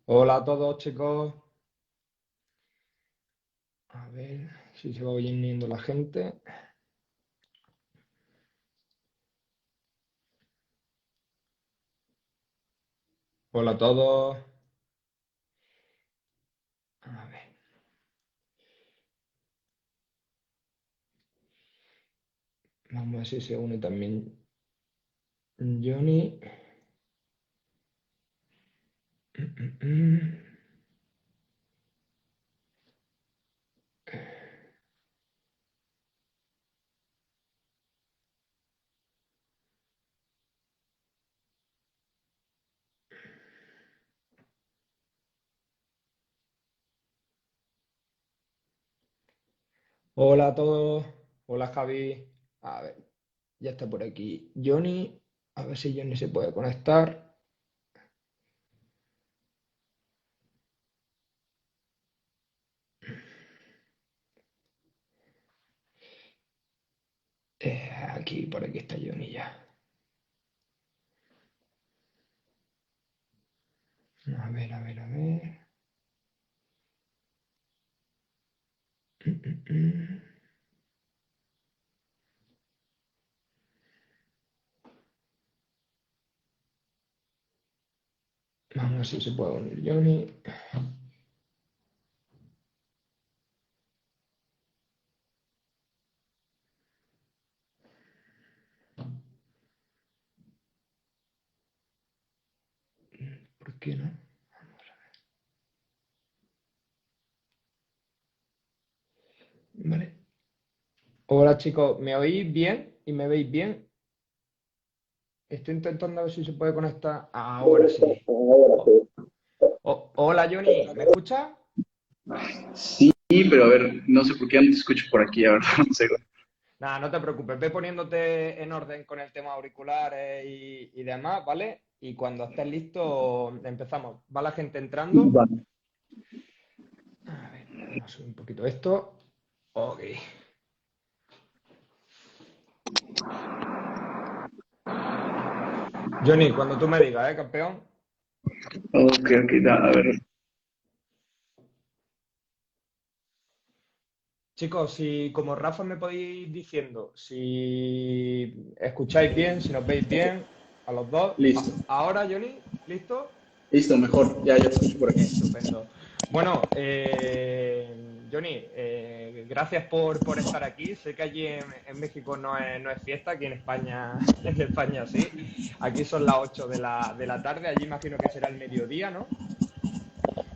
Hola a todos, chicos. A ver si se va oyendo la gente. Hola a todos. A ver, vamos a ver si se une también Johnny. Hola a todos. Hola Javi. A ver, ya está por aquí Johnny. A ver si Johnny se puede conectar. Aquí, por aquí está Johnny ya. A ver, a ver, a ver. Vamos a ver si se puede unir Johnny. ¿Por qué no? Vale. Hola chicos, ¿me oís bien y me veis bien? Estoy intentando ver si se puede conectar. Ahora sí. Oh, hola Johnny, ¿me escuchas? Sí, pero a ver, no sé por qué no te escucho por aquí, a ver, un segundo. Nada, no te preocupes, ve poniéndote en orden con el tema auriculares y demás, ¿vale? Y cuando estés listo, empezamos. Va la gente entrando. Vale. A ver, vamos a subir un poquito esto. Ok. Johnny, cuando tú me digas, ¿eh, campeón? Ok, ok, a ver. Chicos, si como Rafa me podéis diciendo, si escucháis bien, si nos veis bien, a los dos. Listo, Ahora, Johnny, ¿listo? listo, mejor, ya te escucho por aquí. Estupendo. Bueno, Johnny, gracias por estar aquí. Sé que allí en México no es fiesta, aquí en España, en España sí. Aquí son las 8 de la tarde, allí imagino que será el mediodía, ¿no?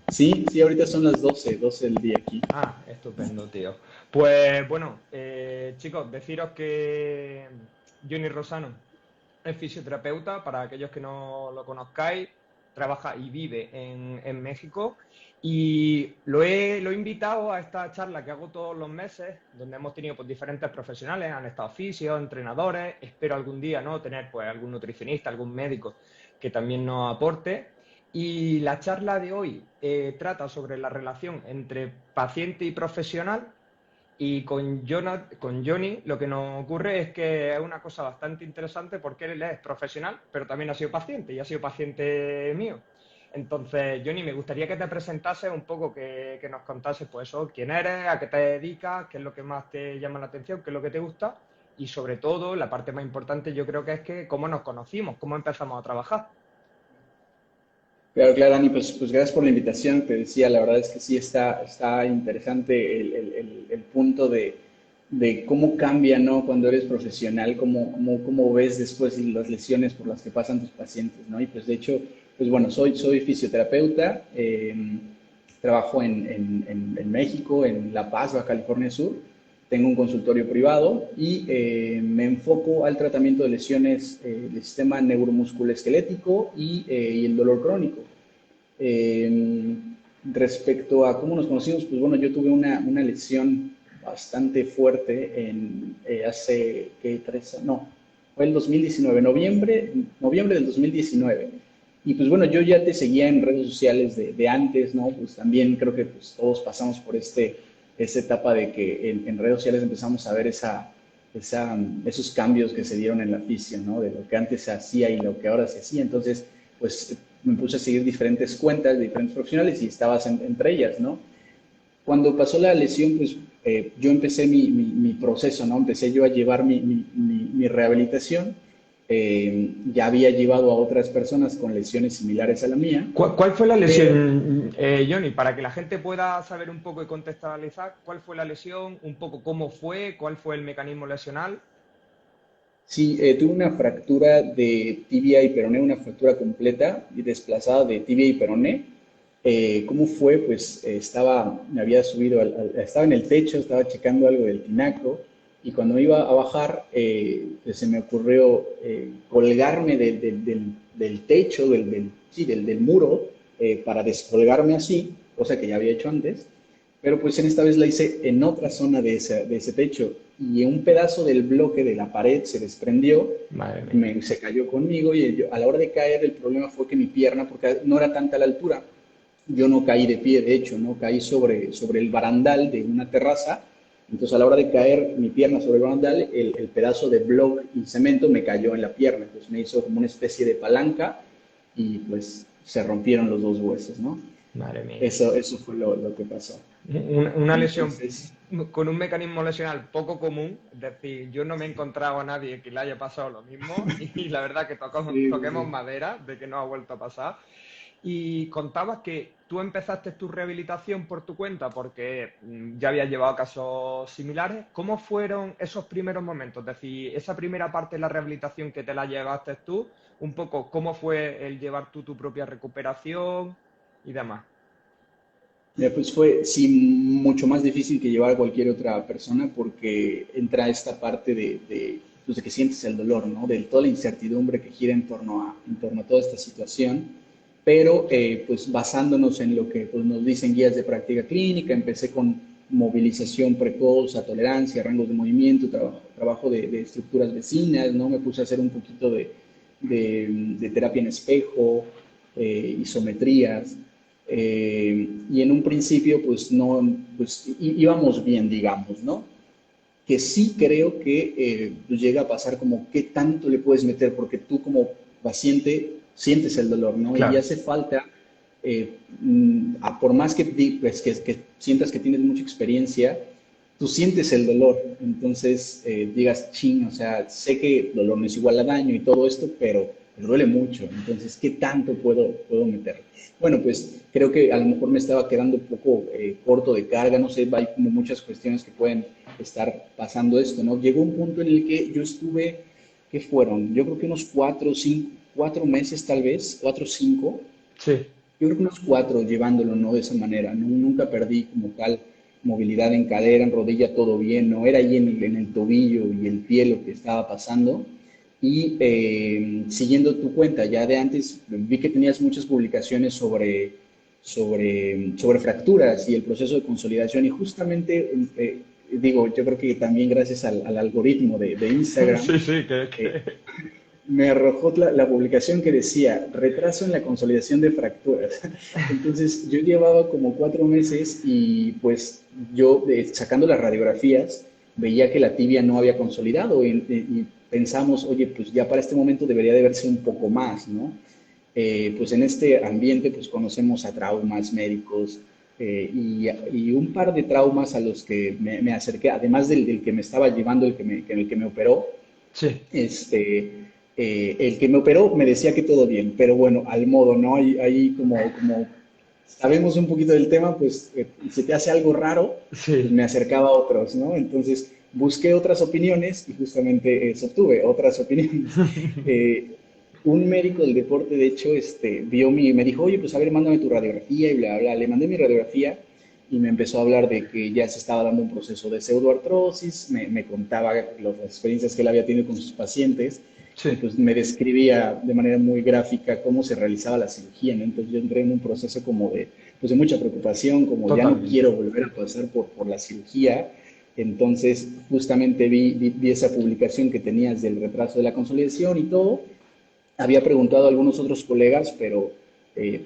Sí, sí, ahorita son las 12 del día aquí. Ah, estupendo, tío. Pues bueno, chicos, deciros que Johnny Rosano es fisioterapeuta, para aquellos que no lo conozcáis, trabaja y vive en México y lo he invitado a esta charla que hago todos los meses, donde hemos tenido pues, diferentes profesionales, han estado fisios, entrenadores, espero algún día no tener pues algún nutricionista, algún médico que también nos aporte. Y la charla de hoy trata sobre la relación entre paciente y profesional y con Johnny lo que nos ocurre es que es una cosa bastante interesante porque él es profesional, pero también ha sido paciente y ha sido paciente mío. Entonces, Johnny, me gustaría que te presentases un poco, que nos contases, pues eso, quién eres, a qué te dedicas, qué es lo que más te llama la atención, qué es lo que te gusta y sobre todo, la parte más importante yo creo que es que cómo nos conocimos, cómo empezamos a trabajar. Claro, claro, Dani, pues gracias por la invitación. Te decía, la verdad es que sí está interesante el punto de cómo cambia, ¿no? Cuando eres profesional, cómo ves después las lesiones por las que pasan tus pacientes, ¿no? Y pues de hecho, pues bueno, soy fisioterapeuta, trabajo en México, en La Paz, Baja California Sur. Tengo un consultorio privado y me enfoco al tratamiento de lesiones del sistema neuromusculoesquelético y el dolor crónico. Eh, Respecto a cómo nos conocimos, pues bueno, yo tuve una lesión bastante fuerte hace, ¿qué? No, fue el 2019, noviembre del 2019. Y pues bueno, yo ya te seguía en redes sociales de antes, ¿no? Pues también creo que pues, todos pasamos por esa etapa de que en redes sociales empezamos a ver esos cambios que se dieron en la afición, ¿no? De lo que antes se hacía y lo que ahora se hacía. Entonces, pues me puse a seguir diferentes cuentas de diferentes profesionales y estabas entre ellas, ¿no? Cuando pasó la lesión, pues yo empecé mi proceso, ¿no? Empecé yo a llevar mi rehabilitación. Ya había llevado a otras personas con lesiones similares a la mía, ¿Cuál fue la pero lesión, Johnny? Para que la gente pueda saber un poco y contextualizar, ¿cuál fue la lesión? Un poco cómo fue, cuál fue el mecanismo lesional. sí, tuve una fractura de tibia y peroné, una fractura completa y desplazada de tibia y peroné. ¿Cómo fue? Pues me había subido, estaba en el techo, estaba checando algo del tinaco y cuando iba a bajar, pues se me ocurrió colgarme del techo, sí, del muro, para descolgarme así, cosa que ya había hecho antes, pero pues en esta vez la hice en otra zona de ese techo y un pedazo del bloque de la pared se desprendió, Madre mía. se cayó conmigo y a la hora de caer el problema fue que mi pierna, porque no era tanta la altura, yo no caí de pie, de hecho, no caí sobre el barandal de una terraza. Entonces, a la hora de caer mi pierna sobre el barandal, el pedazo de block y cemento me cayó en la pierna. Entonces, me hizo como una especie de palanca y pues se rompieron los dos huesos, ¿no? Madre mía. Eso fue lo que pasó. Una lesión Entonces, con un mecanismo lesional poco común, es decir, yo no me he encontrado a nadie que le haya pasado lo mismo y la verdad que sí, sí, toquemos sí. madera de que no ha vuelto a pasar. Y contabas que tú empezaste tu rehabilitación por tu cuenta porque ya habías llevado casos similares. ¿Cómo fueron esos primeros momentos? Es decir, esa primera parte de la rehabilitación que te la llevaste tú, un poco cómo fue el llevar tú tu propia recuperación y demás. Pues fue, sí, mucho más difícil que llevar a cualquier otra persona porque entra esta parte pues, de que sientes el dolor, ¿no? De toda la incertidumbre que gira en torno a toda esta situación. Pero, pues, basándonos en lo que pues, nos dicen guías de práctica clínica, empecé con movilización precoz, a tolerancia, rangos de movimiento, trabajo de estructuras vecinas, ¿no? Me puse a hacer un poquito de terapia en espejo, isometrías. Y en un principio, pues no, pues íbamos bien, digamos, ¿no? Que sí creo que pues, llega a pasar como qué tanto le puedes meter, porque tú como paciente sientes el dolor, ¿no? Y Claro. hace falta, por más pues, que sientas que tienes mucha experiencia, tú sientes el dolor, entonces digas, ching, o sea, sé que el dolor no es igual a daño y todo esto, pero me duele mucho, entonces, ¿qué tanto puedo meter? Bueno, pues creo que a lo mejor me estaba quedando un poco corto de carga, no sé, hay como muchas cuestiones que pueden estar pasando esto, ¿no? Llegó un punto en el que yo estuve, ¿qué fueron? Yo creo que unos 4 meses tal vez, 4 o 5, Sí. yo creo que unos 4 llevándolo, ¿no? De esa manera, ¿no? Nunca perdí como tal movilidad en cadera, en rodilla, todo bien, ¿no? Era ahí en el tobillo y el pie lo que estaba pasando. Y siguiendo tu cuenta, ya de antes vi que tenías muchas publicaciones sobre fracturas y el proceso de consolidación y justamente, digo, yo creo que también gracias al algoritmo de Instagram, Sí, sí, eh, me arrojó la publicación que decía retraso en la consolidación de fracturas. Entonces yo llevaba como 4 meses y pues yo sacando las radiografías veía que la tibia no había consolidado y pensamos, oye, pues ya para este momento debería de verse un poco más, ¿no? Pues en este ambiente pues conocemos a traumas médicos y un par de traumas a los que me acerqué, además del que me estaba llevando, el que me operó, sí. el que me operó me decía que todo bien, pero bueno, al modo, ¿no? Ahí como sabemos un poquito del tema, pues si te hace algo raro, pues Sí. me acercaba a otros, ¿no? Entonces busqué otras opiniones y justamente eso obtuve, otras opiniones. Eh, un médico del deporte, de hecho, me dijo, oye, pues a ver, mándame tu radiografía y bla, bla. Le mandé mi radiografía y me empezó a hablar de que ya se estaba dando un proceso de pseudoartrosis, me contaba las experiencias que él había tenido con sus pacientes y Sí. pues me describía de manera muy gráfica cómo se realizaba la cirugía, ¿no? Entonces yo entré en un proceso como pues de mucha preocupación, como ya no Totalmente. quiero volver a pasar por la cirugía. Entonces justamente vi esa publicación que tenías del retraso de la consolidación y todo, había preguntado a algunos otros colegas, pero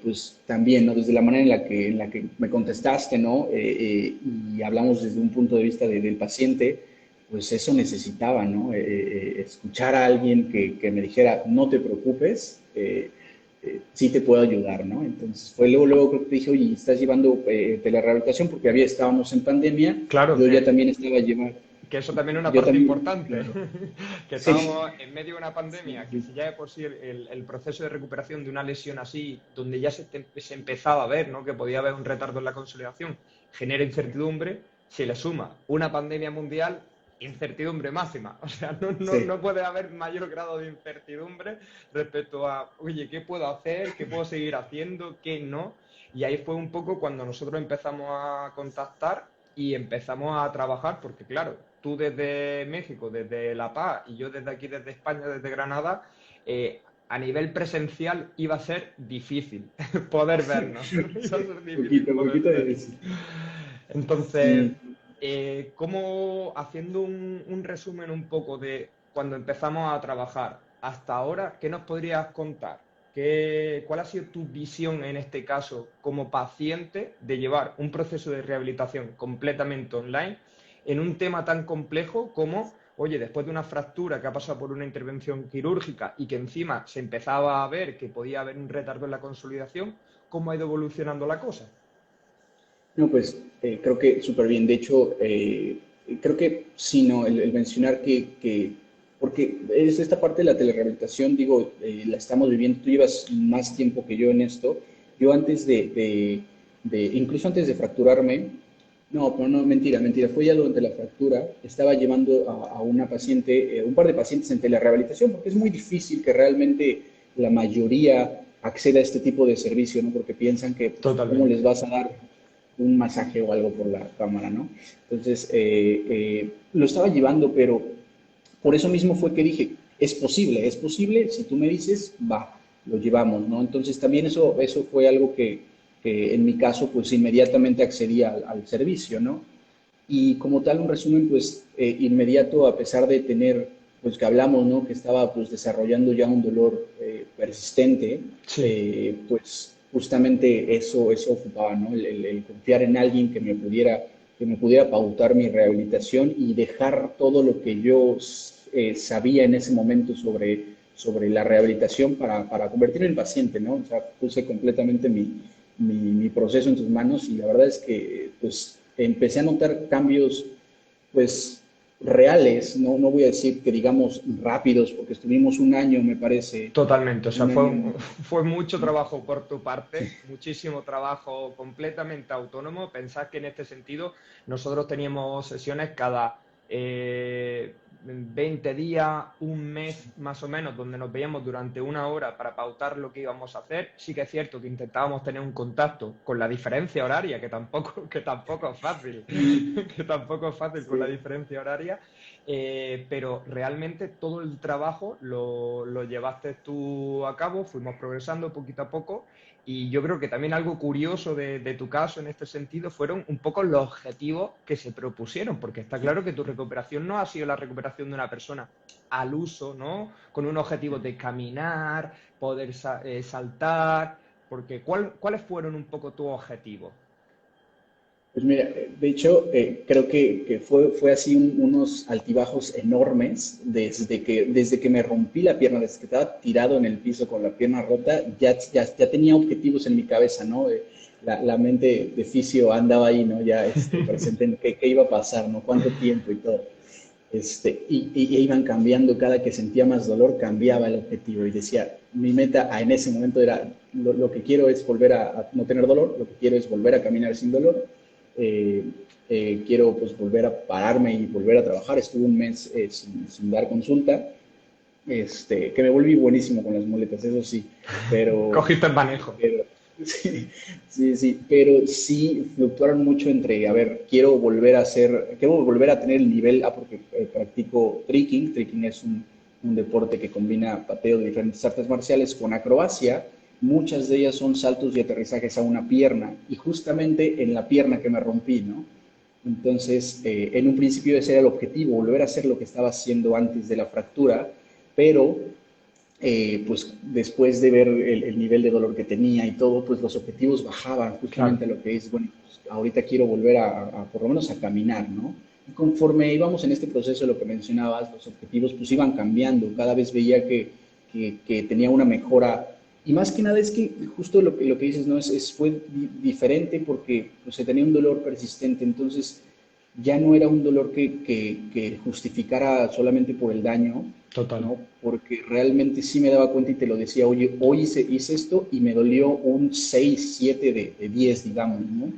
pues también, ¿no? Desde la manera en la que me contestaste, ¿no? Y hablamos desde un punto de vista del paciente, pues eso necesitaba, ¿no? Escuchar a alguien que me dijera, no te preocupes, sí te puedo ayudar, ¿no? Entonces fue luego creo que te dije, oye, ¿estás llevando telerehabilitación? Porque estábamos en pandemia, Claro yo ya que también estaba llevando, Que eso también es una yo parte también, importante, claro, que sí, estábamos en medio de una sí, pandemia, que sí, si ya de por sí el proceso de recuperación de una lesión así, donde ya se empezaba a ver, ¿no? Que podía haber un retardo en la consolidación, genera incertidumbre, se le suma una pandemia mundial, incertidumbre máxima. O sea, sí. no puede haber mayor grado de incertidumbre respecto a, oye, ¿qué puedo hacer? ¿Qué puedo seguir haciendo? ¿Qué no? Y ahí fue un poco cuando nosotros empezamos a contactar y empezamos a trabajar, porque claro, tú desde México, desde La Paz, y yo desde aquí, desde España, desde Granada, a nivel presencial iba a ser difícil poder vernos, iba a Sí, ser difícil poder poquito de vernos. eso. Entonces, Sí, ¿cómo, haciendo un resumen un poco de cuando empezamos a trabajar hasta ahora, qué nos podrías contar? ¿Cuál ha sido tu visión en este caso como paciente de llevar un proceso de rehabilitación completamente online en un tema tan complejo como, oye, después de una fractura que ha pasado por una intervención quirúrgica y que encima se empezaba a ver que podía haber un retardo en la consolidación, cómo ha ido evolucionando la cosa? no, pues creo que súper bien. De hecho, creo que sí, no, el mencionar porque es esta parte de la telerehabilitación, digo, la estamos viviendo, tú llevas más tiempo que yo en esto. Yo antes incluso antes de fracturarme, no, pero no, mentira, mentira, fue ya durante la fractura, estaba llevando a una paciente, un par de pacientes en telerehabilitación, porque es muy difícil que realmente la mayoría acceda a este tipo de servicio, ¿no? Porque piensan que, pues, ¿cómo Totalmente. les vas a dar un masaje o algo por la cámara, ¿no? Entonces, lo estaba llevando, pero por eso mismo fue que dije, es posible, si tú me dices, va, lo llevamos, ¿no? Entonces también eso fue algo que en mi caso, pues inmediatamente accedí al servicio, ¿no? Y como tal, un resumen, pues inmediato, a pesar de tener, pues que hablamos, ¿no? Que estaba pues desarrollando ya un dolor persistente, Sí. pues justamente eso ocupaba, ¿no? El confiar en alguien que me pudiera pautar mi rehabilitación y dejar todo lo que yo sabía en ese momento sobre la rehabilitación para convertirme en paciente, ¿no? O sea, puse completamente mi proceso en tus manos y la verdad es que pues empecé a notar cambios pues reales, no voy a decir que digamos rápidos, porque estuvimos un año, me parece, Totalmente, o sea, un año, fue mucho sí, trabajo por tu sí, parte, muchísimo trabajo completamente autónomo. Pensad que en este sentido nosotros teníamos sesiones cada 20 días, un mes más o menos, donde nos veíamos durante una hora para pautar lo que íbamos a hacer. Sí que es cierto que intentábamos tener un contacto con la diferencia horaria, que tampoco es fácil, que tampoco es fácil con la sí. diferencia horaria, pero realmente todo el trabajo lo llevaste tú a cabo, fuimos progresando poquito a poco y yo creo que también algo curioso de tu caso en este sentido fueron un poco los objetivos que se propusieron, porque está claro que tu recuperación no ha sido la recuperación de una persona al uso, ¿no? Con un objetivo de caminar, poder saltar, porque ¿cuáles fueron un poco tus objetivos? Pues mira, de hecho, creo que fue así unos altibajos enormes desde que me rompí la pierna, desde que estaba tirado en el piso con la pierna rota, ya tenía objetivos en mi cabeza, ¿no? La mente de fisio andaba ahí, ¿no? Ya presente en qué iba a pasar, ¿no? Cuánto tiempo y todo. Y iban cambiando, cada que sentía más dolor cambiaba el objetivo y decía, mi meta en ese momento era, lo que quiero es volver a no tener dolor, lo que quiero es volver a caminar sin dolor, eh, quiero pues volver a pararme y volver a trabajar. Estuve un mes sin dar consulta, que me volví buenísimo con las muletas, eso sí, pero, Cogiste el manejo. pero sí, sí, sí, pero sí fluctuaron mucho entre, a ver, quiero volver a tener el nivel, porque practico trekking. Trekking es un deporte que combina pateo de diferentes artes marciales con acrobacia. Muchas de ellas son saltos y aterrizajes a una pierna, y justamente en la pierna que me rompí, ¿no? Entonces, en un principio ese era el objetivo, volver a hacer lo que estaba haciendo antes de la fractura, pero pues después de ver el nivel de dolor que tenía y todo, pues los objetivos bajaban Claro. justamente a lo que es, bueno, pues ahorita quiero volver por lo menos a caminar, ¿no? Y conforme íbamos en este proceso, lo que mencionabas, los objetivos pues iban cambiando, cada vez veía que tenía una mejora. Y más que nada es que justo lo que dices, ¿no? Fue diferente porque pues, se tenía un dolor persistente, entonces ya no era un dolor que justificara solamente por el daño, Total. ¿no? Porque realmente sí me daba cuenta y te lo decía, oye, hoy hice esto y me dolió un 6 7 de 10, digamos, ¿no?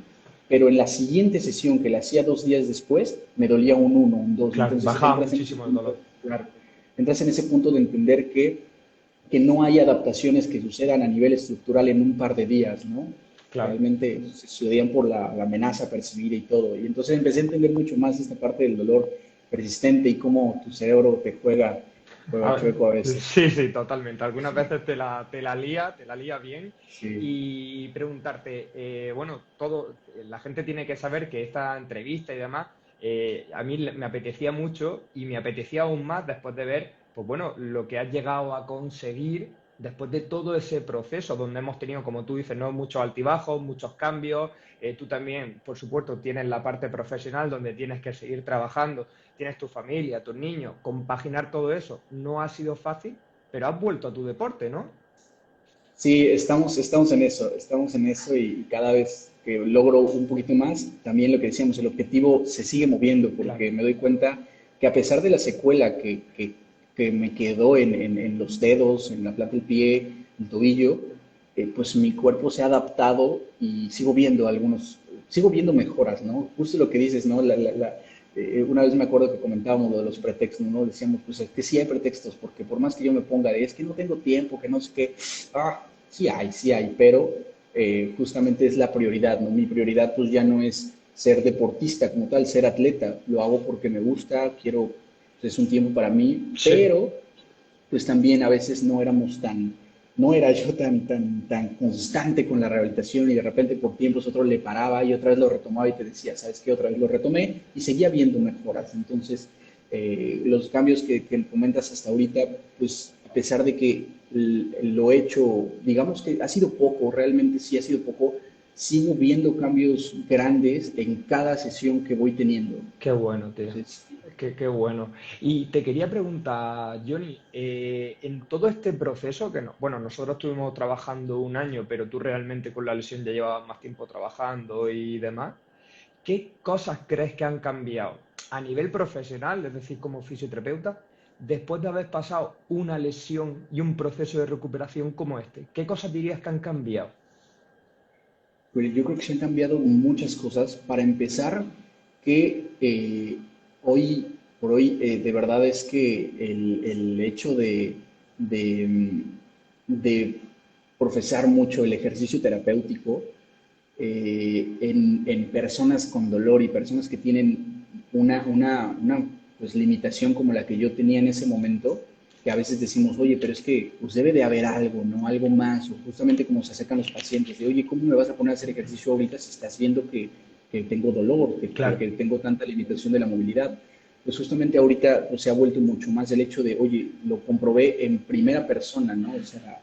Pero en la siguiente sesión, que la hacía 2 días después, me dolía un uno, un dos. Claro, Entonces bajaba entras en ese muchísimo el punto, dolor. claro, entras en ese punto de entender que no hay adaptaciones que sucedan a nivel estructural en un par de días, ¿no? Claro. Realmente se sucedían por la amenaza percibida y todo. Y entonces empecé a entender mucho más esta parte del dolor persistente y cómo tu cerebro juega A ver, chueco a veces. sí, sí, totalmente. Algunas veces te la lía bien Sí. y preguntarte, bueno, la gente tiene que saber que esta entrevista y demás, a mí me apetecía mucho y me apetecía aún más después de ver, pues bueno, lo que has llegado a conseguir después de todo ese proceso donde hemos tenido, como tú dices, ¿no? Muchos altibajos, muchos cambios. Tú también, por supuesto, tienes la parte profesional donde tienes que seguir trabajando, tienes tu familia, tus niños, compaginar todo eso no ha sido fácil, pero has vuelto a tu deporte, ¿no? Sí, estamos en eso y cada vez que logro un poquito más, también lo que decíamos, el objetivo se sigue moviendo Claro, porque me doy cuenta que a pesar de la secuela que me quedó en los dedos, en la planta del pie, el tobillo, pues mi cuerpo se ha adaptado y sigo viendo mejoras, ¿no? Justo lo que dices, ¿no? Una vez me acuerdo que comentábamos lo de los pretextos, ¿no? Decíamos, pues es que sí hay pretextos, porque por más que yo me ponga de, es que no tengo tiempo, que no sé qué, sí hay, pero justamente es la prioridad, ¿no? Mi prioridad pues ya no es ser deportista como tal, ser atleta, lo hago porque me gusta, quiero, pues, es un tiempo para mí, sí, pero pues también a veces no era yo tan constante con la rehabilitación y de repente por tiempos otro le paraba y otra vez lo retomaba y te decía, ¿sabes qué? Otra vez lo retomé y seguía viendo mejoras. Entonces, los cambios que comentas hasta ahorita, pues a pesar de que lo he hecho, digamos que ha sido poco, realmente sí ha sido poco, sigo viendo cambios grandes en cada sesión que voy teniendo. qué bueno, tío. Entonces, Qué bueno. Y te quería preguntar, Johnny, en todo este proceso, que no, bueno, nosotros estuvimos trabajando un año, pero tú realmente con la lesión ya llevabas más tiempo trabajando y demás, ¿qué cosas crees que han cambiado a nivel profesional, es decir, como fisioterapeuta, después de haber pasado una lesión y un proceso de recuperación como este? ¿Qué cosas dirías que han cambiado? pues yo creo que se han cambiado muchas cosas. Para empezar, que hoy por hoy de verdad es que el hecho de profesar mucho el ejercicio terapéutico en personas con dolor y personas que tienen una pues, limitación como la que yo tenía en ese momento, que a veces decimos, oye, pero es que pues debe de haber algo, ¿no? Algo más, o justamente como se acercan los pacientes, de, oye, ¿cómo me vas a poner a hacer ejercicio ahorita si estás viendo que tengo dolor, Claro, que tengo tanta limitación de la movilidad? Pues justamente ahorita pues, se ha vuelto mucho más el hecho de, oye, lo comprobé en primera persona, ¿no? O sea,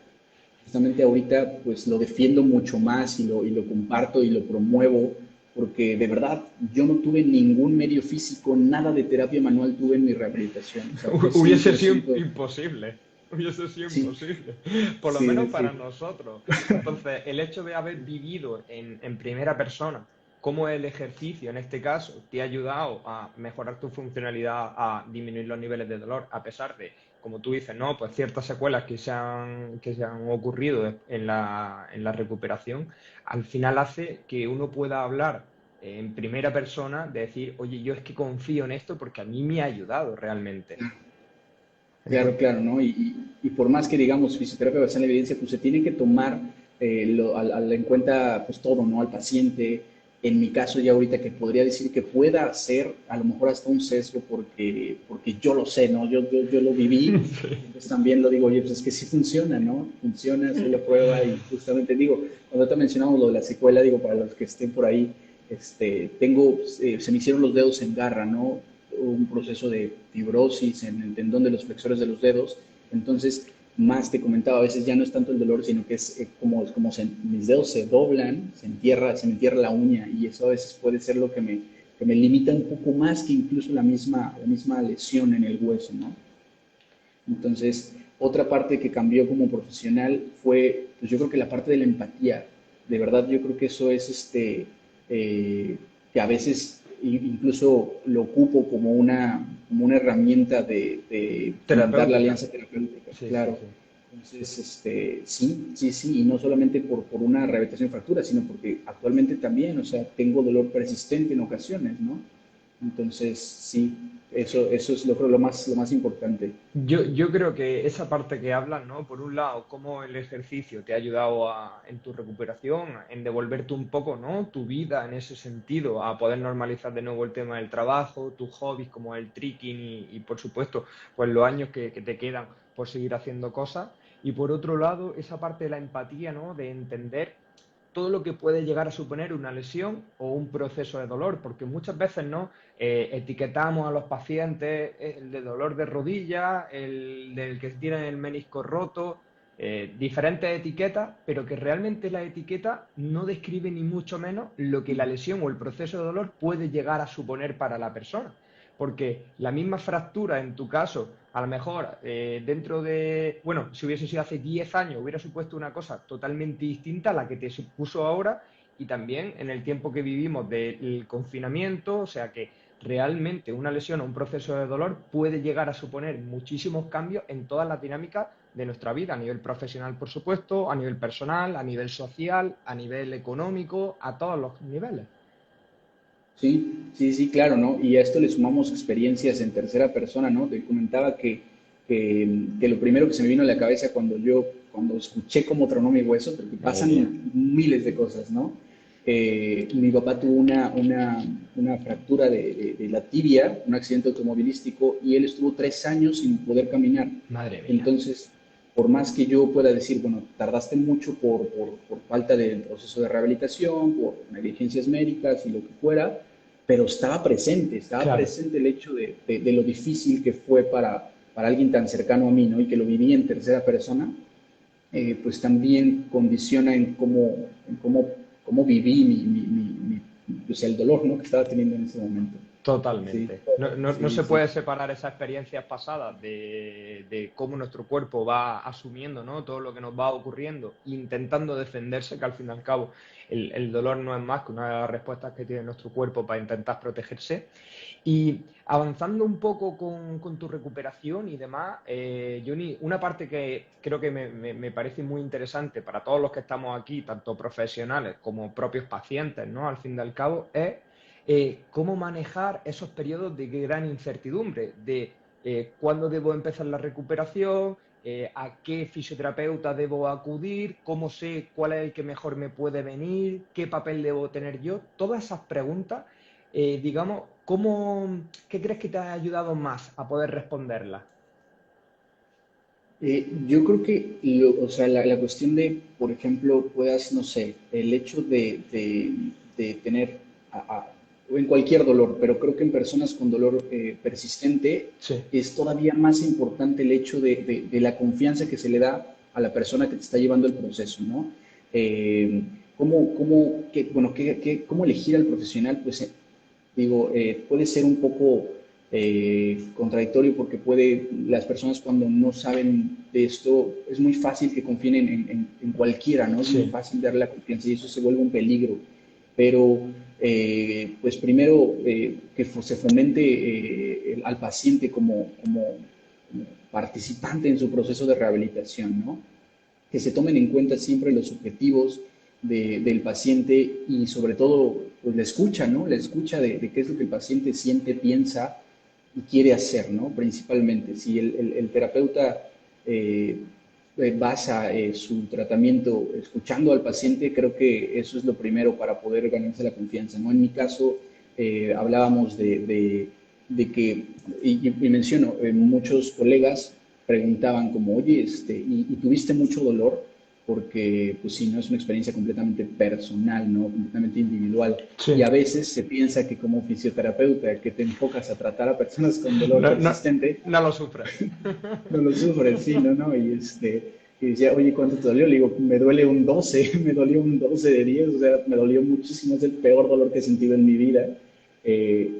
justamente ahorita pues lo defiendo mucho más y lo comparto y lo promuevo porque de verdad yo no tuve ningún medio físico, nada de terapia manual tuve en mi rehabilitación, o sea, fue hubiese sido 100%, imposible. Hubiese sido sí, imposible, por lo sí, menos para sí, nosotros. Entonces, el hecho de haber vivido en primera persona cómo el ejercicio, en este caso, te ha ayudado a mejorar tu funcionalidad, a disminuir los niveles de dolor, a pesar de, como tú dices, ¿no? Pues ciertas secuelas que se han ocurrido en la recuperación, al final hace que uno pueda hablar en primera persona, de decir, oye, yo es que confío en esto porque a mí me ha ayudado realmente. claro, Entonces, claro, ¿no? Y por más que digamos fisioterapia basada en evidencia, pues se tiene que tomar en cuenta pues todo, ¿no? Al paciente. En mi caso ya ahorita que podría decir que pueda ser a lo mejor hasta un sesgo porque yo lo sé, ¿no? Yo lo viví, y sí, entonces también lo digo, oye, pues es que sí funciona, ¿no? Funciona, soy la prueba y justamente digo, cuando te mencionamos lo de la secuela, digo, para los que estén por ahí, se me hicieron los dedos en garra, ¿no? Un proceso de fibrosis en el tendón de los flexores de los dedos. Entonces, más te comentaba, a veces ya no es tanto el dolor, sino que es como mis dedos se doblan, se me entierra la uña y eso a veces puede ser lo que me limita un poco más que incluso la misma lesión en el hueso, ¿no? Entonces, otra parte que cambió como profesional fue, pues yo creo que la parte de la empatía. De verdad, yo creo que eso es que a veces incluso lo ocupo como una herramienta de fomentar la Terapéutica. alianza terapéutica, Sí, sí, claro. sí. Entonces, sí, y no solamente por una rehabilitación de fractura, sino porque actualmente también, o sea, tengo dolor persistente en ocasiones, ¿no? Entonces, sí, eso es lo más importante. Yo creo que esa parte que hablas, ¿no? Por un lado, cómo el ejercicio te ha ayudado en tu recuperación, en devolverte un poco, ¿no? Tu vida en ese sentido, a poder normalizar de nuevo el tema del trabajo, tus hobbies como el trekking y, por supuesto, pues los años que te quedan por seguir haciendo cosas. Y por otro lado, esa parte de la empatía, ¿no? De entender todo lo que puede llegar a suponer una lesión o un proceso de dolor, porque muchas veces no etiquetamos a los pacientes el de dolor de rodilla, el del que tiene el menisco roto, diferentes etiquetas, pero que realmente la etiqueta no describe ni mucho menos lo que la lesión o el proceso de dolor puede llegar a suponer para la persona. Porque la misma fractura en tu caso, a lo mejor dentro de, bueno, si hubiese sido hace 10 años, hubiera supuesto una cosa totalmente distinta a la que te supuso ahora y también en el tiempo que vivimos del confinamiento, o sea que realmente una lesión o un proceso de dolor puede llegar a suponer muchísimos cambios en todas las dinámicas de nuestra vida, a nivel profesional, por supuesto, a nivel personal, a nivel social, a nivel económico, a todos los niveles. Sí, claro, ¿no? Y a esto le sumamos experiencias en tercera persona, ¿no? Te comentaba que lo primero que se me vino a la cabeza cuando escuché cómo tronó mi hueso, porque Madre mía. pasan miles de cosas, ¿no? Mi papá tuvo una fractura de la tibia, un accidente automovilístico, y él estuvo 3 años sin poder caminar. Madre mía. Entonces, por más que yo pueda decir, bueno, tardaste mucho por falta del proceso de rehabilitación, por negligencias médicas y lo que fuera, pero estaba Claro. presente el hecho de lo difícil que fue para alguien tan cercano a mí, ¿no? Y que lo viví en tercera persona, pues también condiciona cómo viví pues el dolor, ¿no? Que estaba teniendo en ese momento. Sí, Totalmente. No sí, se sí. puede separar esas experiencias pasadas de cómo nuestro cuerpo va asumiendo, ¿no? Todo lo que nos va ocurriendo, intentando defenderse, que al fin y al cabo el dolor no es más que una de las respuestas que tiene nuestro cuerpo para intentar protegerse. Y avanzando un poco con tu recuperación y demás, Johnny, una parte que creo que me parece muy interesante para todos los que estamos aquí, tanto profesionales como propios pacientes, ¿no? Al fin y al cabo, es cómo manejar esos periodos de gran incertidumbre, de cuándo debo empezar la recuperación, a qué fisioterapeuta debo acudir, cómo sé cuál es el que mejor me puede venir, qué papel debo tener yo, todas esas preguntas, digamos, ¿qué crees que te ha ayudado más a poder responderlas? Yo creo que, o sea, la cuestión de, por ejemplo, puedas, no sé, el hecho de tener, o en cualquier dolor, pero creo que en personas con dolor persistente Sí, es todavía más importante el hecho de la confianza que se le da a la persona que te está llevando el proceso, ¿no? Eh, ¿Cómo elegir al profesional? Pues digo, puede ser un poco contradictorio porque las personas cuando no saben de esto, es muy fácil que confíen en cualquiera, ¿no? Es muy sí, fácil darle la confianza y eso se vuelve un peligro. Pero, pues primero, se fomente al paciente como participante en su proceso de rehabilitación, ¿no? Que se tomen en cuenta siempre los objetivos del paciente y sobre todo pues, la escucha, ¿no? La escucha de qué es lo que el paciente siente, piensa y quiere hacer, ¿no? Principalmente, si el terapeuta basa su tratamiento escuchando al paciente, creo que eso es lo primero para poder ganarse la confianza, ¿no? En mi caso, hablábamos de que, y menciono, muchos colegas preguntaban como, oye, ¿y tuviste mucho dolor? porque pues sí, no es una experiencia completamente personal, ¿no? Completamente individual. Y Sí. a veces se piensa que como fisioterapeuta, que te enfocas a tratar a personas con dolor No, no, persistente, no lo sufres. no lo sufres, sí, no, no. Y decía, oye, ¿cuánto te dolió? Le digo, me duele un 12, me dolió un 12 de 10, o sea, me dolió muchísimo, es el peor dolor que he sentido en mi vida.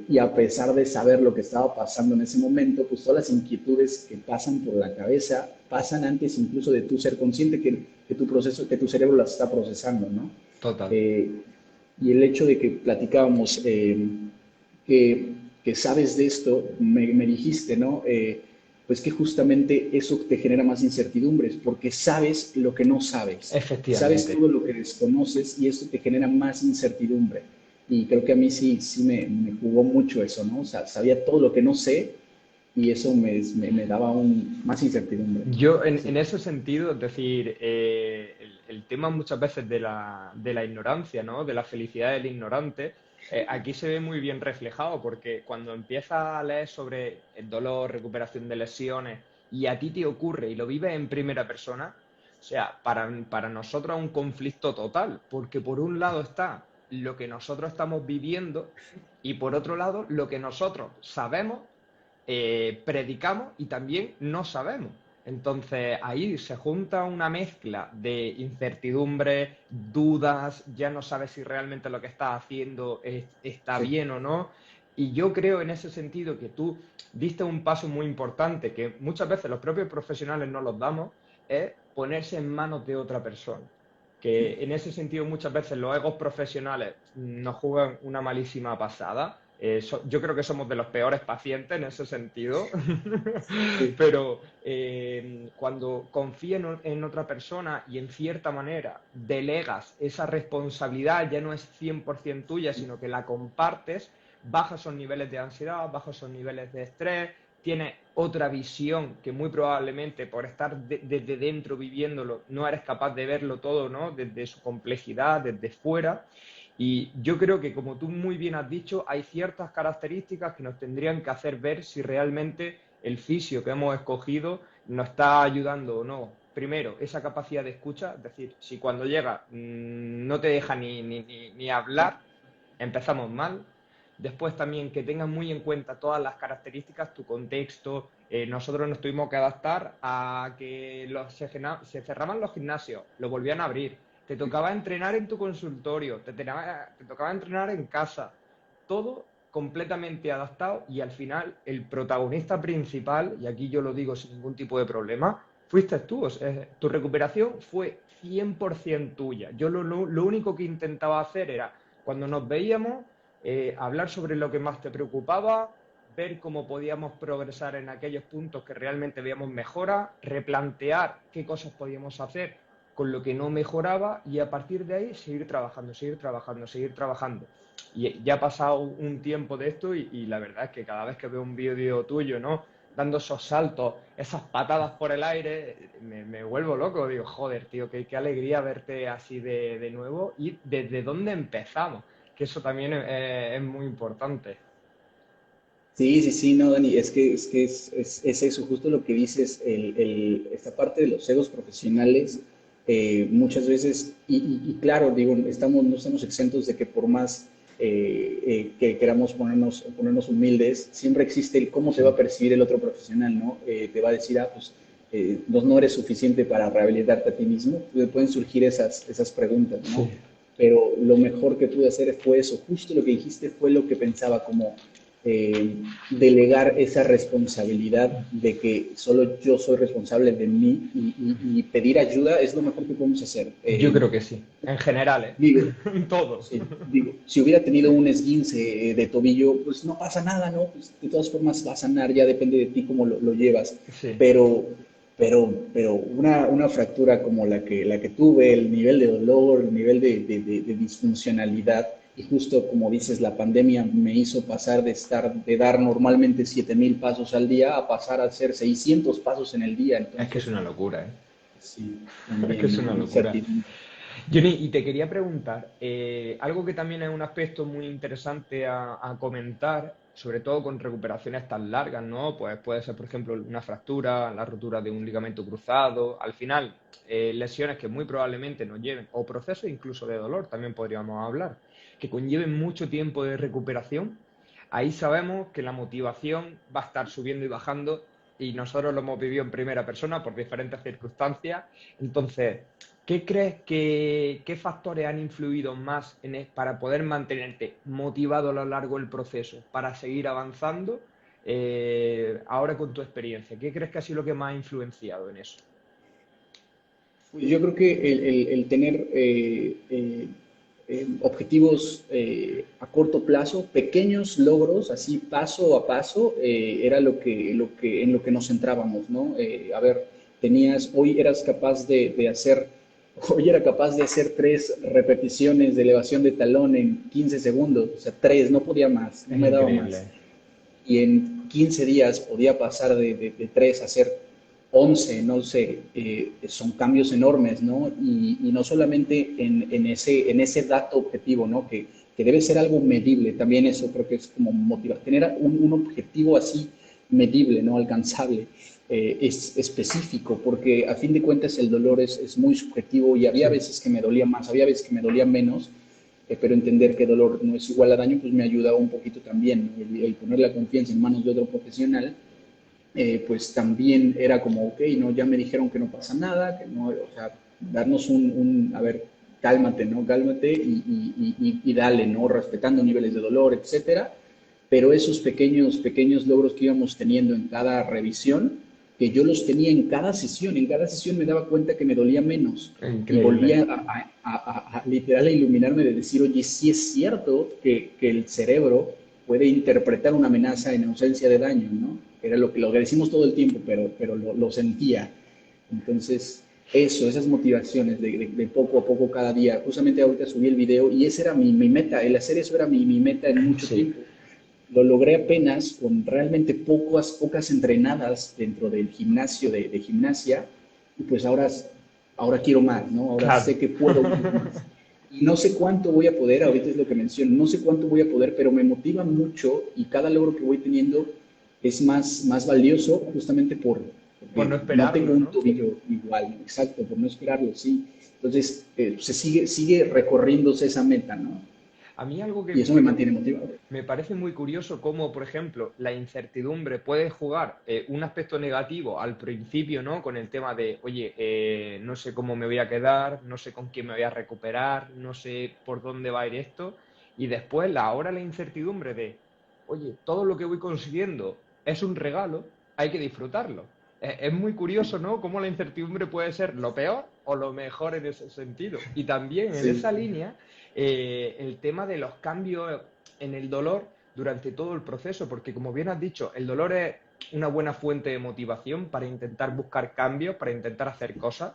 Y a pesar de saber lo que estaba pasando en ese momento, pues todas las inquietudes que pasan por la cabeza pasan antes incluso de tú ser consciente que tu proceso, que tu cerebro las está procesando, ¿no? Total. Eh, y el hecho de que platicábamos, que, que, sabes de esto, me dijiste, ¿no? Pues que justamente eso te genera más incertidumbres, porque sabes lo que no sabes, sabes Efectivamente. todo lo que desconoces y esto te genera más incertidumbre. Y creo que a mí sí me jugó mucho eso, ¿no? O sea, sabía todo lo que no sé y eso me daba aún más incertidumbre. Yo, en Sí, ese sentido, es decir, el tema muchas veces de la ignorancia, ¿no? De la felicidad del ignorante, aquí se ve muy bien reflejado, porque cuando empiezas a leer sobre el dolor, recuperación de lesiones, y a ti te ocurre y lo vives en primera persona, o sea, para nosotros es un conflicto total, porque por un lado está lo que nosotros estamos viviendo y por otro lado lo que nosotros sabemos, predicamos y también no sabemos. Entonces ahí se junta una mezcla de incertidumbre, dudas, ya no sabes si realmente lo que estás haciendo está sí, bien o no. Y yo creo en ese sentido que tú diste un paso muy importante que muchas veces los propios profesionales no los damos, es ponerse en manos de otra persona. Que en ese sentido muchas veces los egos profesionales nos juegan una malísima pasada. Yo creo que somos de los peores pacientes en ese sentido, sí, pero cuando confías en otra persona y en cierta manera delegas esa responsabilidad, ya no es 100% tuya, sino que la compartes, bajas esos niveles de ansiedad, bajas esos niveles de estrés, tienes otra visión que muy probablemente por estar desde dentro viviéndolo no eres capaz de verlo todo, ¿no? Desde su complejidad, desde fuera. Y yo creo que, como tú muy bien has dicho, hay ciertas características que nos tendrían que hacer ver si realmente el fisio que hemos escogido nos está ayudando o no. Primero, esa capacidad de escucha, es decir, si cuando llega no te deja ni hablar, empezamos mal. Después también que tengas muy en cuenta todas las características, tu contexto. Nosotros nos tuvimos que adaptar a que se cerraban los gimnasios, lo volvían a abrir. Te tocaba entrenar en tu consultorio, te tocaba entrenar en casa. Todo completamente adaptado y al final el protagonista principal, y aquí yo lo digo sin ningún tipo de problema, fuiste tú. O sea, tu recuperación fue 100% tuya. Yo lo único que intentaba hacer era, cuando nos veíamos, hablar sobre lo que más te preocupaba, ver cómo podíamos progresar en aquellos puntos que realmente veíamos mejora, replantear qué cosas podíamos hacer con lo que no mejoraba y a partir de ahí seguir trabajando, seguir trabajando, seguir trabajando. Y ya ha pasado un tiempo de esto y la verdad es que cada vez que veo un vídeo tuyo, ¿no? Dando esos saltos, esas patadas por el aire, me vuelvo loco. Digo, joder, tío, qué alegría verte así de nuevo y desde dónde empezamos, que eso también es muy importante. sí, sí, sí, no, Dani, es eso, justo lo que dices, esta parte de los egos profesionales, muchas veces, y claro, digo, no estamos exentos de que por más que queramos ponernos humildes, siempre existe el cómo te va a Sí, percibir el otro profesional, ¿no? Te va a decir, pues no eres suficiente para rehabilitarte a ti mismo, pueden surgir esas preguntas, ¿no? sí. Pero lo mejor que pude hacer fue eso, justo lo que dijiste fue lo que pensaba, como delegar esa responsabilidad de que solo yo soy responsable de mí y pedir ayuda es lo mejor que podemos hacer. Yo creo que sí, en general, ¿eh? Digo, En todo. sí, digo, si hubiera tenido un esguince de tobillo, pues no pasa nada, ¿no? Pues de todas formas va a sanar, ya depende de ti cómo lo llevas. Sí. Pero, pero una fractura como la que tuve, el nivel de dolor, el nivel de disfuncionalidad, y justo como dices, la pandemia me hizo pasar de dar normalmente 7,000 pasos al día a pasar a hacer 600 pasos en el día. Es que es Entonces, una locura, ¿eh? sí, Es que también, es ¿no? una locura. Incertidumbre. Johnny, y te quería preguntar, algo que también es un aspecto muy interesante a comentar, sobre todo con recuperaciones tan largas, ¿no? Pues puede ser, por ejemplo, una fractura, la rotura de un ligamento cruzado, al final, lesiones que muy probablemente nos lleven, o procesos incluso de dolor, también podríamos hablar, que conlleven mucho tiempo de recuperación. Ahí sabemos que la motivación va a estar subiendo y bajando, y nosotros lo hemos vivido en primera persona por diferentes circunstancias. Entonces, ¿qué crees qué factores han influido más para poder mantenerte motivado a lo largo del proceso, para seguir avanzando? Ahora con tu experiencia, ¿qué crees que ha sido lo que más ha influenciado en eso? Pues yo creo que el tener objetivos a corto plazo, pequeños logros, así paso a paso, era en lo que nos centrábamos, ¿no? A ver, hoy eras capaz de hacer, hoy era capaz de hacer 3 repeticiones de elevación de talón en 15 segundos, o sea, tres, no podía más, no Es me daba más. increíble. Y en 15 días podía pasar de 3 a hacer 11, no sé, son cambios enormes, ¿no? Y no solamente en ese dato objetivo, ¿no? Que debe ser algo medible, también eso creo que es como motivar, tener un objetivo así medible, ¿no? Alcanzable, es específico, porque a fin de cuentas el dolor es muy subjetivo y había Sí. veces que me dolía más, había veces que me dolía menos, pero entender que dolor no es igual a daño, pues me ayuda un poquito también, ¿no? El poner la confianza en manos de otro profesional, pues también era como, ok, no, ya me dijeron que no pasa nada, que no, o sea, darnos a ver, cálmate, ¿no? Cálmate y dale, ¿no? Respetando niveles de dolor, etcétera. Pero esos pequeños logros que íbamos teniendo en cada revisión, que yo los tenía en cada sesión me daba cuenta que me dolía menos y Increíble. volvía literal a iluminarme de decir, oye, sí es cierto que el cerebro puede interpretar una amenaza en ausencia de daño, ¿no? Era lo que decimos todo el tiempo, pero lo sentía. Entonces, esas motivaciones de poco a poco cada día. Justamente ahorita subí el video y esa era mi meta, el hacer eso era mi meta en mucho Sí. tiempo. Lo logré apenas con realmente pocas entrenadas dentro del gimnasio de gimnasia y pues ahora quiero más, ¿no? Ahora Claro. sé que puedo más. Y no sé cuánto voy a poder, ahorita es lo que menciono, no sé cuánto voy a poder, pero me motiva mucho y cada logro que voy teniendo es más valioso justamente Por porque no no tengo esperarlo, un ¿no? tobillo igual, exacto, por no esperarlo, sí. Entonces, sigue recorriéndose esa meta, ¿no? A mí algo Y eso me mantiene motivado. me parece muy curioso cómo, por ejemplo, la incertidumbre puede jugar un aspecto negativo al principio, ¿no? Con el tema de, oye, no sé cómo me voy a quedar, no sé con quién me voy a recuperar, no sé por dónde va a ir esto. Y después, ahora la incertidumbre de, oye, todo lo que voy consiguiendo es un regalo, hay que disfrutarlo. Es muy curioso, ¿no? Cómo la incertidumbre puede ser lo peor o lo mejor en ese sentido. Y también en Sí, esa línea el tema de los cambios en el dolor durante todo el proceso, porque como bien has dicho, el dolor es una buena fuente de motivación para intentar buscar cambios, para intentar hacer cosas,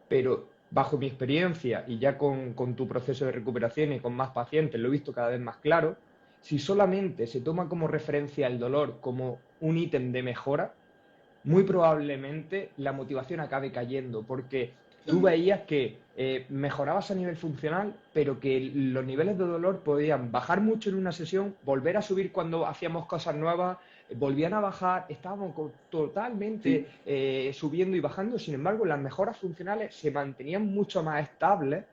pero bajo mi experiencia y ya con tu proceso de recuperación y con más pacientes lo he visto cada vez más claro, si solamente se toma como referencia el dolor como un ítem de mejora, muy probablemente la motivación acabe cayendo, porque tú claro. veías que mejorabas a nivel funcional, pero que los niveles de dolor podían bajar mucho en una sesión, volver a subir cuando hacíamos cosas nuevas, volvían a bajar, estábamos totalmente Sí, subiendo y bajando, sin embargo, las mejoras funcionales se mantenían mucho más estables,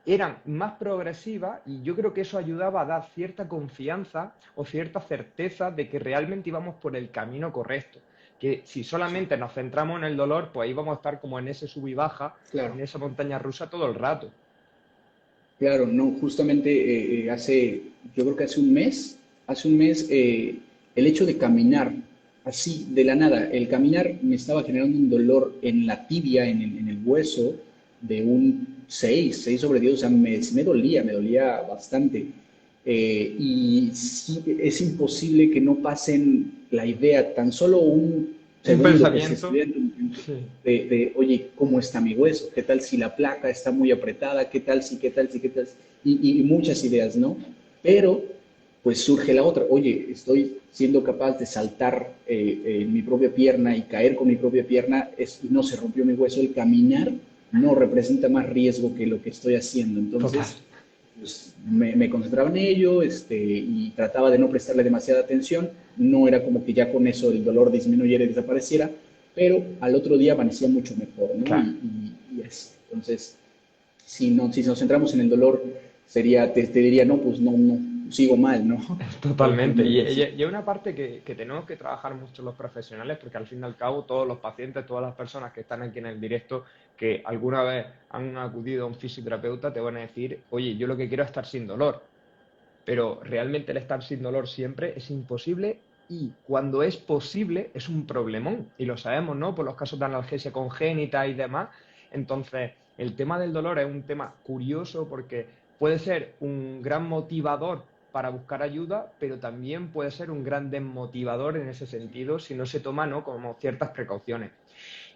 eran más progresivas y yo creo que eso ayudaba a dar cierta confianza o cierta certeza de que realmente íbamos por el camino correcto, que si sí, solamente nos centramos en el dolor, pues ahí vamos a estar como en ese sub y baja, claro. en esa montaña rusa todo el rato. Claro, no, justamente yo creo que hace un mes, el hecho de caminar, así, de la nada, el caminar me estaba generando un dolor en la tibia, en el hueso, de un 6/10, o sea, sí me dolía bastante. Y sí, es imposible que no pasen la idea, tan solo un Un segundo que se pensamiento, estuviera en tu mente, sí. oye, ¿cómo está mi hueso? ¿Qué tal si la placa está muy apretada? ¿Qué tal si, qué tal si, qué tal si? Y muchas ideas, ¿no? Pero, pues surge la otra, oye, estoy siendo capaz de saltar en mi propia pierna y caer con mi propia pierna y no se rompió mi hueso. El caminar no representa más riesgo que lo que estoy haciendo. Total. Entonces, pues, me concentraba en ello y trataba de no prestarle demasiada atención. No era como que ya con eso el dolor disminuyera y desapareciera, pero al otro día amanecía mucho mejor, ¿no? Claro. Y así. Entonces, si nos centramos en el dolor, te diría, no, pues no, no, sigo mal, ¿no? Totalmente. Sí, Y hay una parte que tenemos que trabajar mucho los profesionales, porque al fin y al cabo todos los pacientes, todas las personas que están aquí en el directo, que alguna vez han acudido a un fisioterapeuta, te van a decir, oye, yo lo que quiero es estar sin dolor. Pero realmente el estar sin dolor siempre es imposible y cuando es posible es un problemón. Y lo sabemos, ¿no? Por los casos de analgesia congénita y demás. Entonces, el tema del dolor es un tema curioso porque puede ser un gran motivador para buscar ayuda, pero también puede ser un gran desmotivador en ese sentido si no se toma, ¿no? Como ciertas precauciones.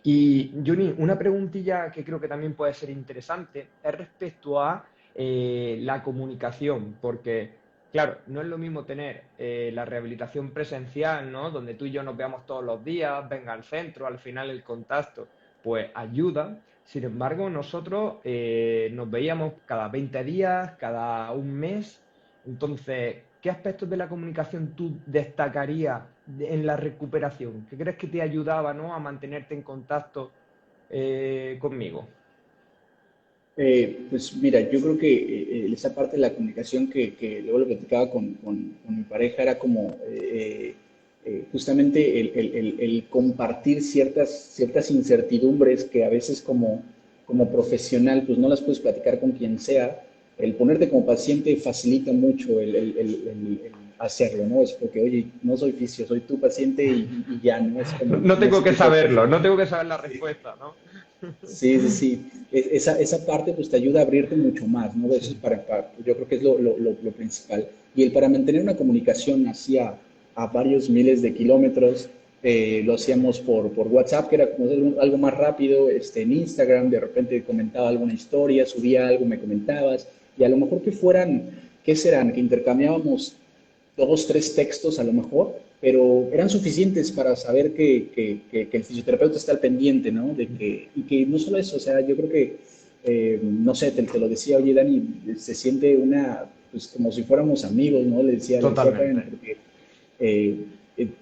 Y, Juni, una preguntilla que creo que también puede ser interesante es respecto a la comunicación, porque, claro, no es lo mismo tener la rehabilitación presencial, ¿no? Donde tú y yo nos veamos todos los días, venga al centro, al final el contacto, pues ayuda. Sin embargo, nosotros nos veíamos cada 20 días, cada un mes. Entonces, ¿qué aspectos de la comunicación tú destacarías en la recuperación? ¿Qué crees que te ayudaba, ¿no? A mantenerte en contacto conmigo? Pues mira, yo creo que esa parte de la comunicación que luego lo platicaba con mi pareja era como justamente el compartir ciertas incertidumbres que a veces como profesional pues no las puedes platicar con quien sea. El ponerte como paciente facilita mucho el hacerlo, ¿no? Es porque, oye, no soy fisio, soy tu paciente y ya, ¿no? Es No como tengo ese que tipo de saberlo, cosas. no tengo que saber la respuesta, ¿no? Sí, sí, sí. Esa parte pues te ayuda a abrirte mucho más, ¿no? Eso es Sí, yo creo que es lo principal. Y el para mantener una comunicación a varios miles de kilómetros, lo hacíamos por WhatsApp, que era como algo más rápido, en Instagram, de repente comentaba alguna historia, subía algo, me comentabas, y a lo mejor ¿qué serán? Que intercambiábamos dos, tres textos a lo mejor, pero eran suficientes para saber que el fisioterapeuta está al pendiente, ¿no? Y que no solo eso, o sea, yo creo que, no sé, te lo decía, oye, Dani, se siente pues como si fuéramos amigos, ¿no? Le decía a Karen, totalmente. porque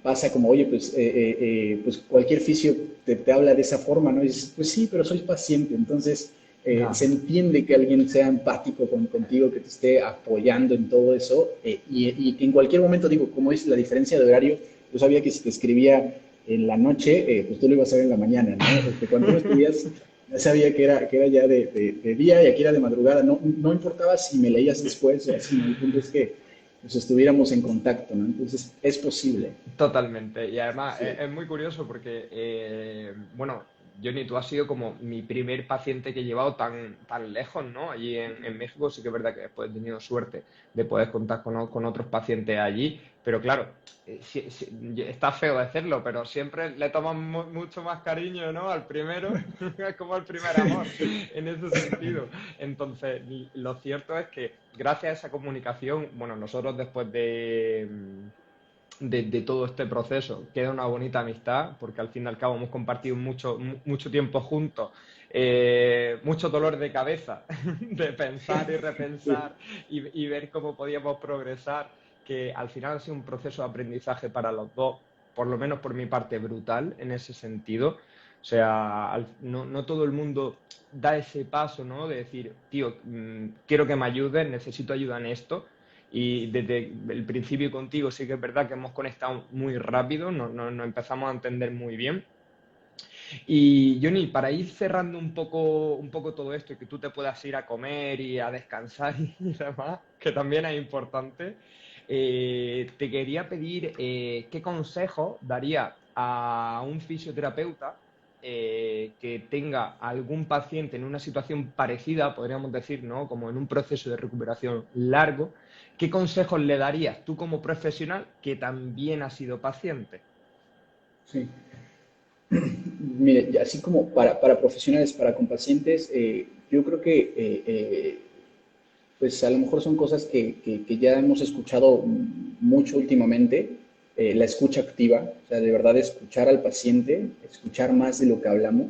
pasa como, oye, pues cualquier fisio te habla de esa forma, ¿no? Y dices, pues sí, pero soy paciente, entonces se Claro. entiende que alguien sea empático contigo, que te esté apoyando en todo eso, y que en cualquier momento, digo, como es la diferencia de horario, yo sabía que si te escribía en la noche, pues tú lo ibas a ver en la mañana, ¿no? Cuando tú me escribías, ya sabía que era ya de día y aquí era de madrugada, no importaba si me leías después o así, ¿no? El punto es que pues, estuviéramos en contacto, ¿no? Entonces, es posible. Totalmente. Y además Sí, es muy curioso porque, bueno, Johnny, tú has sido como mi primer paciente que he llevado tan lejos, ¿no? Allí en México sí que es verdad que después he tenido suerte de poder contar con otros pacientes allí, pero claro, está feo decirlo, pero siempre le toman mucho más cariño, ¿no? Al primero, es como el primer amor, en ese sentido. Entonces, lo cierto es que gracias a esa comunicación, bueno, nosotros después de todo este proceso queda una bonita amistad, porque al fin y al cabo hemos compartido mucho tiempo juntos, mucho dolor de cabeza, de pensar y sí, repensar y ver cómo podíamos progresar, que al final ha sido un proceso de aprendizaje para los dos, por lo menos por mi parte, brutal en ese sentido. O sea, no todo el mundo da ese paso, ¿no? De decir, tío, quiero que me ayudes, necesito ayuda en esto. Y desde el principio contigo sí que es verdad que hemos conectado muy rápido, nos empezamos a entender muy bien. Y Johnny, para ir cerrando un poco todo esto y que tú te puedas ir a comer y a descansar y demás, que también es importante, te quería pedir qué consejo daría a un fisioterapeuta que tenga algún paciente en una situación parecida, podríamos decir, ¿no? Como en un proceso de recuperación largo. ¿Qué consejos le darías tú como profesional que también has sido paciente? sí. Mire, así como para profesionales, para con pacientes, yo creo que pues a lo mejor son cosas que ya hemos escuchado mucho últimamente, la escucha activa, o sea, de verdad escuchar al paciente, escuchar más de lo que hablamos.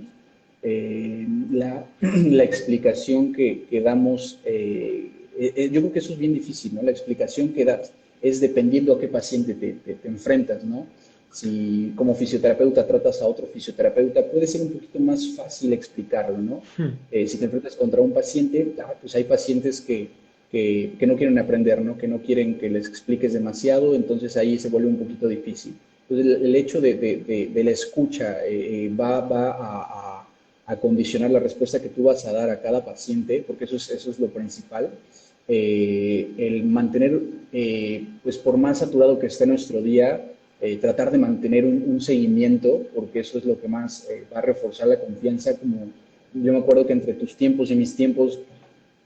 la explicación que damos, yo creo que eso es bien difícil, ¿no? La explicación que das es dependiendo a qué paciente te enfrentas, ¿no? Si como fisioterapeuta tratas a otro fisioterapeuta, puede ser un poquito más fácil explicarlo, ¿no? Hmm. Si te enfrentas contra un paciente, pues hay pacientes que no quieren aprender, ¿no? Que no quieren que les expliques demasiado, entonces ahí se vuelve un poquito difícil. Entonces el hecho de la escucha va a condicionar la respuesta que tú vas a dar a cada paciente, porque eso es lo principal. El mantener, pues por más saturado que esté nuestro día, tratar de mantener un seguimiento, porque eso es lo que más va a reforzar la confianza. Como yo me acuerdo que entre tus tiempos y mis tiempos,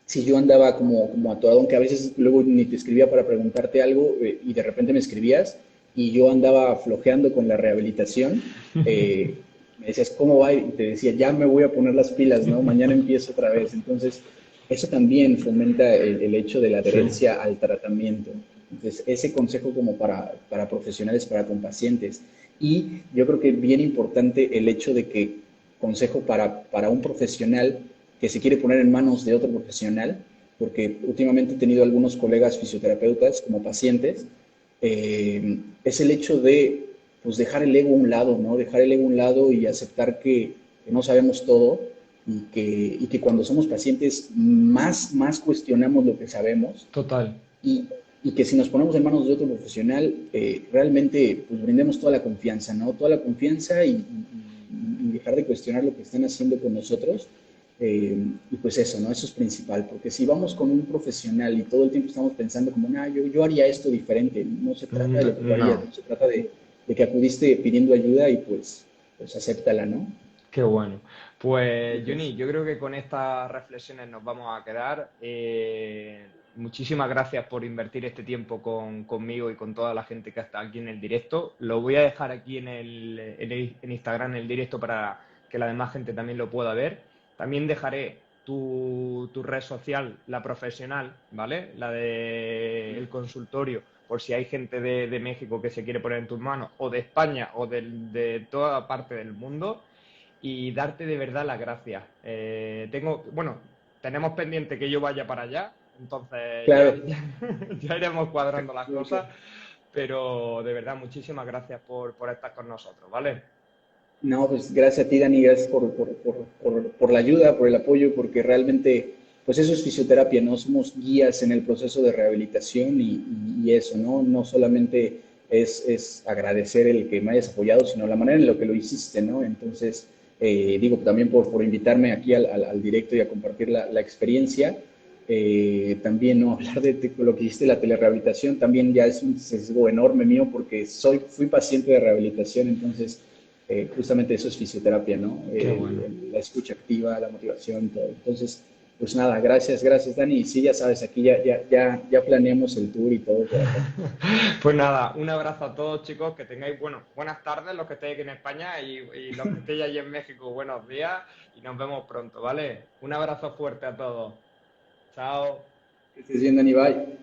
si yo andaba como atorado, aunque a veces luego ni te escribía para preguntarte algo y de repente me escribías y yo andaba flojeando con la rehabilitación, me decías, ¿cómo va? Y te decía, ya me voy a poner las pilas, ¿no? Mañana empiezo otra vez. Entonces, eso también fomenta el hecho de la Sí, adherencia al tratamiento. Entonces, ese consejo como para profesionales, para con pacientes. Y yo creo que bien importante el hecho de que consejo para un profesional que se quiere poner en manos de otro profesional, porque últimamente he tenido algunos colegas fisioterapeutas como pacientes, es el hecho de pues, dejar el ego a un lado, ¿no? Dejar el ego a un lado y aceptar que no sabemos todo y que cuando somos pacientes más cuestionamos lo que sabemos total. y, y que si nos ponemos en manos de otro profesional, realmente pues brindemos toda la confianza, ¿no? Toda la confianza y dejar de cuestionar lo que están haciendo con nosotros. Y pues eso, ¿no? Eso es principal, porque si vamos con un profesional y todo el tiempo estamos pensando como, nah, yo haría esto diferente, no se trata de No, lo que tú harías, no. no se trata de que acudiste pidiendo ayuda y pues acéptala, ¿no? Qué bueno. Y Pues, pues, Juni, yo creo que con estas reflexiones nos vamos a quedar. Muchísimas gracias por invertir este tiempo conmigo y con toda la gente que está aquí en el directo. Lo voy a dejar aquí en Instagram, en el directo, para que la demás gente también lo pueda ver. También dejaré tu red social, la profesional, ¿vale? La de el consultorio, por si hay gente de México que se quiere poner en tus manos, o de España, o de toda parte del mundo, y darte de verdad las gracias. Bueno, tenemos pendiente que yo vaya para allá, entonces ya, claro, ya iremos cuadrando las cosas, pero de verdad muchísimas gracias por estar con nosotros, ¿vale? no, pues gracias a ti, Dani, gracias por la ayuda, por el apoyo, porque realmente, pues eso es fisioterapia, ¿no? Somos guías en el proceso de rehabilitación y eso, ¿no? No solamente es agradecer el que me hayas apoyado, sino la manera en la que lo hiciste, ¿no? Entonces, digo, también por invitarme aquí al directo y a compartir la experiencia. También, ¿no? Hablar de lo que hiciste, la telerehabilitación, también ya es un sesgo enorme mío porque fui paciente de rehabilitación, entonces justamente eso es fisioterapia, ¿no? Qué bueno. La escucha activa, la motivación, todo. Entonces, pues nada, gracias, Dani. Y sí, ya sabes, aquí ya planeamos el tour y todo por acá. Pues nada, un abrazo a todos, chicos, que tengáis, bueno, buenas tardes los que estéis aquí en España y los que estéis allí en México, buenos días y nos vemos pronto, ¿vale? Un abrazo fuerte a todos. Chao. Que estés bien, Dani, bye.